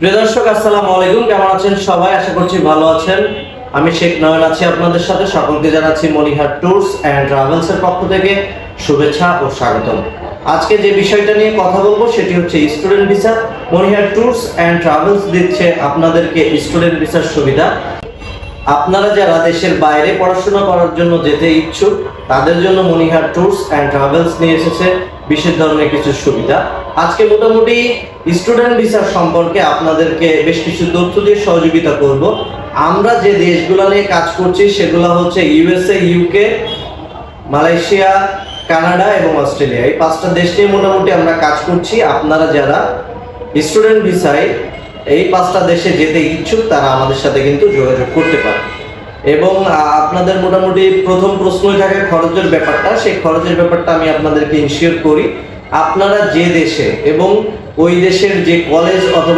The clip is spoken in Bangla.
প্রিয় দর্শক, আসসালামু আলাইকুম। কেমন আছেন সবাই? আশা করছি ভালো আছেন। আমি শেখ নয়ন আছি আপনাদের সাথে। সকলকে জানাচ্ছি মনিহার ট্যুরস অ্যান্ড ট্রাভেলস এর পক্ষ থেকে শুভেচ্ছা ও স্বাগতম। আজকে যে বিষয়টা নিয়ে কথা বলবো সেটি হচ্ছে student visa. Monihar tours and travels দিচ্ছে আপনাদেরকে স্টুডেন্ট ভিসার সুবিধা। আপনারা যারা দেশের বাইরে পড়াশোনা করার জন্য যেতে ইচ্ছুক তাদের জন্য মনিহার ট্যুরস অ্যান্ড ট্রাভেলস নিয়ে এসেছে বিশেষ ধরনের কিছু সুবিধা। আজকে মোটামুটি স্টুডেন্ট ভিসার সম্পর্কে আপনাদেরকে বেশ কিছু তথ্য দিয়ে সহযোগিতা করব। আমরা যে দেশগুলো নিয়ে কাজ করছি সেগুলো হচ্ছে ইউএসএ, ইউকে, মালয়েশিয়া, কানাডা এবং অস্ট্রেলিয়া। এই পাঁচটা দেশ নিয়ে মোটামুটি আমরা কাজ করছি। আপনারা যারা স্টুডেন্ট ভিসায় এই পাঁচটা দেশে যেতে ইচ্ছুক তারা আমাদের সাথে কিন্তু যোগাযোগ করতে পারে। এবং আপনাদের মোটামুটি প্রথম প্রশ্নই থাকে খরচের ব্যাপারটা। সেই খরচের ব্যাপারটা আমি আপনাদেরকে ইনশিওর করি। আপনারা যে দেশে এবং ওই দেশের যে কলেজ অথবা